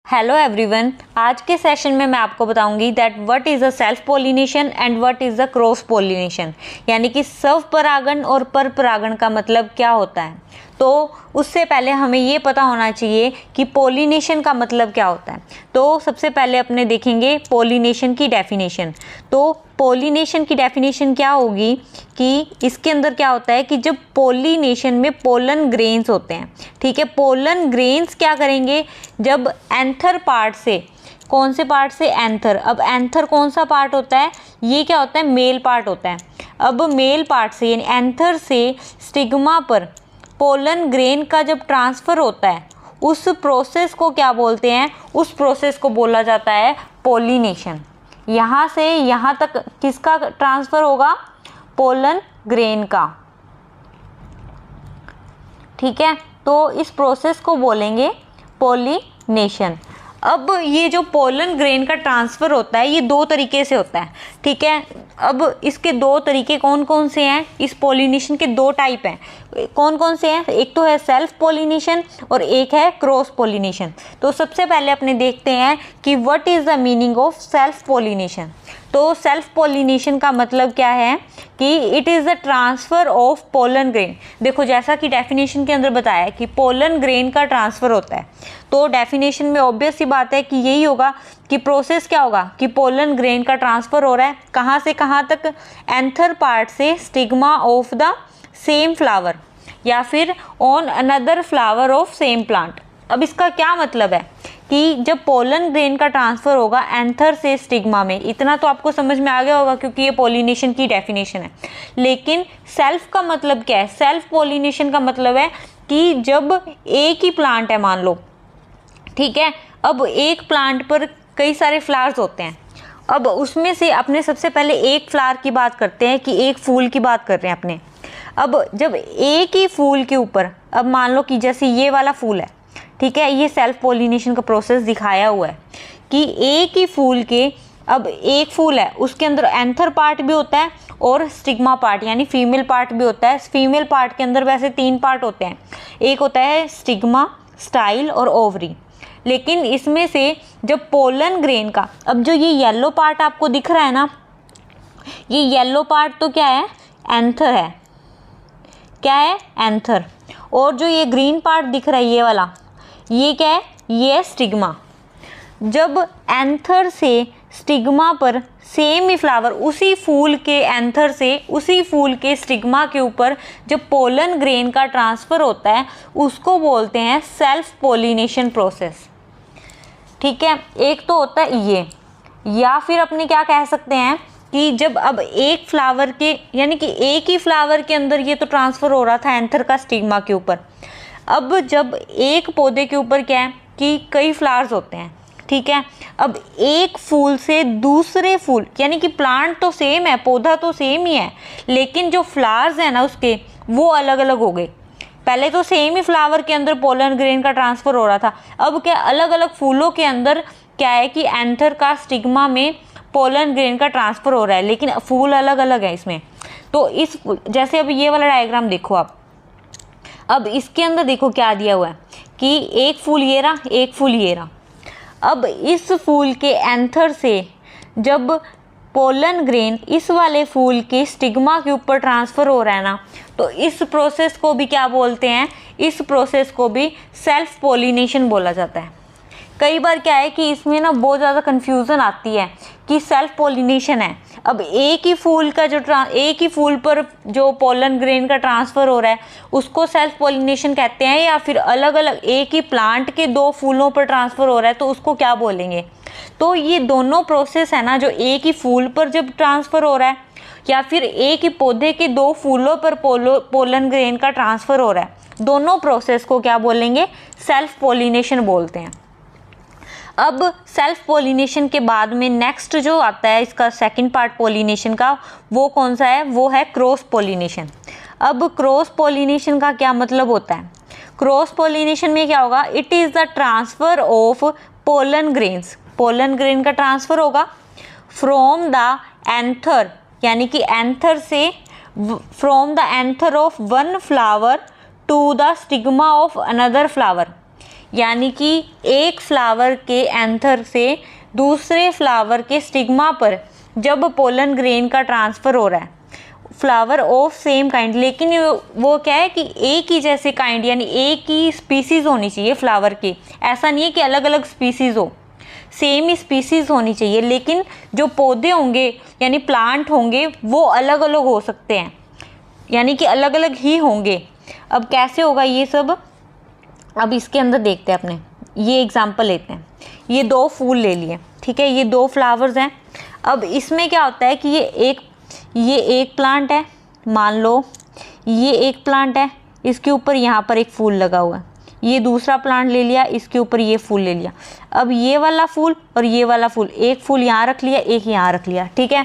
Hello everyone, आज के session में मैं आपको बताऊंगी that what is a self pollination and what is a cross pollination, यानी कि स्व परागण और पर परागण का मतलब क्या होता है। तो उससे पहले हमें ये पता होना चाहिए कि पोलिनेशन का मतलब क्या होता है। तो सबसे पहले अपने देखेंगे पोलिनेशन की डेफिनेशन। तो पोलिनेशन की डेफिनेशन क्या होगी कि इसके अंदर क्या होता है कि जब पोलिनेशन में पोलन ग्रेन्स होते हैं, ठीक है, पोलन ग्रेन्स क्या करेंगे जब एंथर पार्ट से, कौन से पार्ट से, एंथर। अब एंथर कौन सा पार्ट होता है, ये क्या होता है, मेल पार्ट होता है। अब मेल पार्ट से यानी एंथर से स्टिग्मा पर पोलन ग्रेन का जब ट्रांसफ़र होता है, उस प्रोसेस को क्या बोलते हैं, उस प्रोसेस को बोला जाता है पोलिनेशन। यहाँ से यहाँ तक किसका ट्रांसफ़र होगा, पोलन ग्रेन का, ठीक है। तो इस प्रोसेस को बोलेंगे पोलिनेशन। अब ये जो पोलन ग्रेन का ट्रांसफ़र होता है ये दो तरीके से होता है, ठीक है। अब इसके दो तरीके कौन कौन से हैं, इस पोलिनेशन के दो टाइप हैं, कौन कौन से हैं, एक तो है सेल्फ पोलिनेशन और एक है क्रॉस पोलिनेशन। तो सबसे पहले अपने देखते हैं कि what is the meaning of self pollination. तो सेल्फ पोलिनेशन का मतलब क्या है कि it is the transfer of pollen grain. देखो जैसा कि डेफिनेशन के अंदर बताया है कि पोलन ग्रेन का ट्रांसफ़र होता है, तो डेफिनेशन में ऑब्वियस सी बात है कि यही होगा कि प्रोसेस क्या होगा कि पोलन ग्रेन का ट्रांसफ़र हो रहा है कहाँ से कहाँ तक, एंथर पार्ट से stigma of the same flower या फिर on another flower of same plant. अब इसका क्या मतलब है कि जब पोलन ग्रेन का ट्रांसफ़र होगा एंथर से स्टिग्मा में, इतना तो आपको समझ में आ गया होगा क्योंकि ये पोलिनेशन की डेफिनेशन है। लेकिन सेल्फ का मतलब क्या है, सेल्फ पोलिनेशन का मतलब है कि जब एक ही प्लांट है मान लो, ठीक है, अब एक प्लांट पर कई सारे फ्लावर्स होते हैं। अब उसमें से अपने सबसे पहले एक फ्लावर की बात करते हैं कि एक फूल की बात कर रहे हैं अपने। अब जब एक ही फूल के ऊपर, अब मान लो कि जैसे ये वाला फूल है, ठीक है, ये सेल्फ पोलिनेशन का प्रोसेस दिखाया हुआ है कि एक ही फूल के, अब एक फूल है उसके अंदर एंथर पार्ट भी होता है और स्टिग्मा पार्ट यानी फीमेल पार्ट भी होता है। फीमेल पार्ट के अंदर वैसे तीन पार्ट होते हैं, एक होता है स्टिग्मा, स्टाइल और ओवरी। लेकिन इसमें से जब पोलन ग्रेन का, अब जो ये येलो पार्ट आपको दिख रहा है ना, ये येलो पार्ट तो क्या है, एंथर है, क्या है, एंथर। और जो ये ग्रीन पार्ट दिख रहा है ये वाला, ये क्या है, ये है स्टिग्मा। जब एंथर से स्टिग्मा पर सेम ही फ्लावर, उसी फूल के एंथर से उसी फूल के स्टिग्मा के ऊपर जब पोलन ग्रेन का ट्रांसफ़र होता है उसको बोलते हैं सेल्फ पोलिनेशन प्रोसेस, ठीक है। एक तो होता है ये, या फिर अपने क्या कह सकते हैं कि जब अब एक फ्लावर के, यानी कि एक ही फ्लावर के अंदर ये तो ट्रांसफ़र हो रहा था एंथर का स्टिग्मा के ऊपर। अब जब एक पौधे के ऊपर क्या है कि कई फ्लावर्स होते हैं, ठीक है, अब एक फूल से दूसरे फूल, यानी कि प्लांट तो सेम है, पौधा तो सेम ही है, लेकिन जो फ्लावर्स हैं ना उसके वो अलग अलग हो गए। पहले तो सेम ही फ्लावर के अंदर पोलन ग्रेन का ट्रांसफ़र हो रहा था, अब क्या अलग अलग फूलों के अंदर क्या है कि एंथर का स्टिग्मा में पोलन ग्रेन का ट्रांसफ़र हो रहा है, लेकिन फूल अलग अलग है इसमें। तो इस, जैसे अब ये वाला डायग्राम देखो आप, अब इसके अंदर देखो क्या दिया हुआ है कि एक फूल ये रहा, एक फूल ये रहा। अब इस फूल के एंथर से जब पोलन ग्रेन इस वाले फूल के स्टिग्मा के ऊपर ट्रांसफ़र हो रहा है ना, तो इस प्रोसेस को भी क्या बोलते हैं, इस प्रोसेस को भी सेल्फ पोलिनेशन बोला जाता है। कई बार क्या है कि इसमें ना बहुत ज़्यादा कन्फ्यूज़न आती है कि सेल्फ पोलिनेशन है, अब एक ही फूल का जो एक ही फूल पर जो पोलन ग्रेन का ट्रांसफ़र हो रहा है उसको सेल्फ पोलिनेशन कहते हैं, या फिर अलग अलग एक ही प्लांट के दो फूलों पर ट्रांसफ़र हो रहा है तो उसको क्या बोलेंगे। तो ये दोनों प्रोसेस है ना, जो एक ही फूल पर जब ट्रांसफ़र हो रहा है या फिर एक ही पौधे के दो फूलों पर पोलन ग्रेन का ट्रांसफ़र हो रहा है, दोनों प्रोसेस को क्या बोलेंगे, सेल्फ पोलिनेशन बोलते हैं। अब सेल्फ पोलिनेशन के बाद में नेक्स्ट जो आता है इसका सेकंड पार्ट पोलिनेशन का, वो कौन सा है, वो है क्रॉस पोलिनेशन। अब क्रॉस पोलिनेशन का क्या मतलब होता है, क्रॉस पोलिनेशन में क्या होगा, it is the transfer of pollen grains, pollen grain का ट्रांसफ़र होगा फ्रॉम द एंथर, यानी कि एंथर से, from the anther of one flower to the stigma of another flower, यानी कि एक फ्लावर के एंथर से दूसरे फ्लावर के स्टिग्मा पर जब पोलन ग्रेन का ट्रांसफ़र हो रहा है, फ्लावर ऑफ सेम काइंड, लेकिन वो क्या है कि एक ही जैसे काइंड यानी एक ही स्पीसीज़ होनी चाहिए फ्लावर की, ऐसा नहीं है कि अलग अलग स्पीसीज़ हो, सेम ही स्पीसीज़ होनी चाहिए, लेकिन जो पौधे होंगे यानी प्लांट होंगे वो अलग अलग हो सकते हैं, यानी कि अलग अलग ही होंगे। अब कैसे होगा ये सब, अब इसके अंदर देखते हैं अपने, ये एग्जांपल लेते हैं। ये 2 फूल ले लिए, ठीक है, ये 2 फ्लावर्स हैं। अब इसमें क्या होता है कि ये एक प्लांट है, मान लो ये एक प्लांट है, इसके ऊपर यहाँ पर एक फूल लगा हुआ है। ये दूसरा प्लांट ले लिया, इसके ऊपर ये फूल ले लिया। अब ये वाला फूल और ये वाला फूल, एक फूल यहाँ रख लिया, एक यहाँ रख लिया, ठीक है।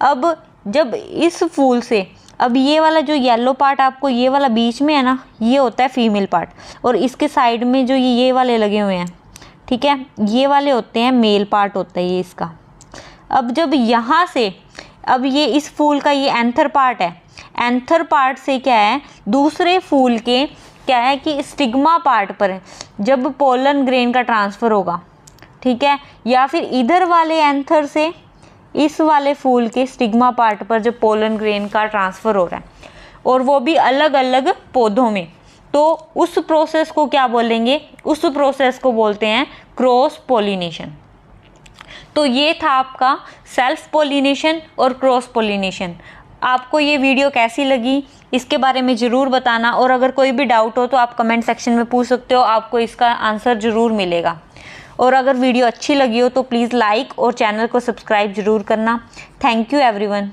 अब जब इस फूल से, अब ये वाला जो येलो पार्ट आपको ये वाला बीच में है ना, ये होता है फीमेल पार्ट, और इसके साइड में जो ये वाले लगे हुए हैं, ठीक है, ये वाले होते हैं मेल पार्ट होता है ये इसका। अब जब यहाँ से, अब ये इस फूल का ये एंथर पार्ट है, एंथर पार्ट से क्या है दूसरे फूल के क्या है कि स्टिग्मा पार्ट पर जब पोलन ग्रेन का ट्रांसफ़र होगा, ठीक है, या फिर इधर वाले एंथर से इस वाले फूल के स्टिग्मा पार्ट पर जब पोलन ग्रेन का ट्रांसफ़र हो रहा है, और वो भी अलग अलग पौधों में, तो उस प्रोसेस को क्या बोलेंगे, उस प्रोसेस को बोलते हैं क्रॉस पोलिनेशन। तो ये था आपका सेल्फ पोलिनेशन और क्रॉस पोलिनेशन। आपको ये वीडियो कैसी लगी इसके बारे में ज़रूर बताना, और अगर कोई भी डाउट हो तो आप कमेंट सेक्शन में पूछ सकते हो, आपको इसका आंसर ज़रूर मिलेगा। और अगर वीडियो अच्छी लगी हो तो प्लीज़ लाइक और चैनल को सब्सक्राइब ज़रूर करना। Thank you everyone.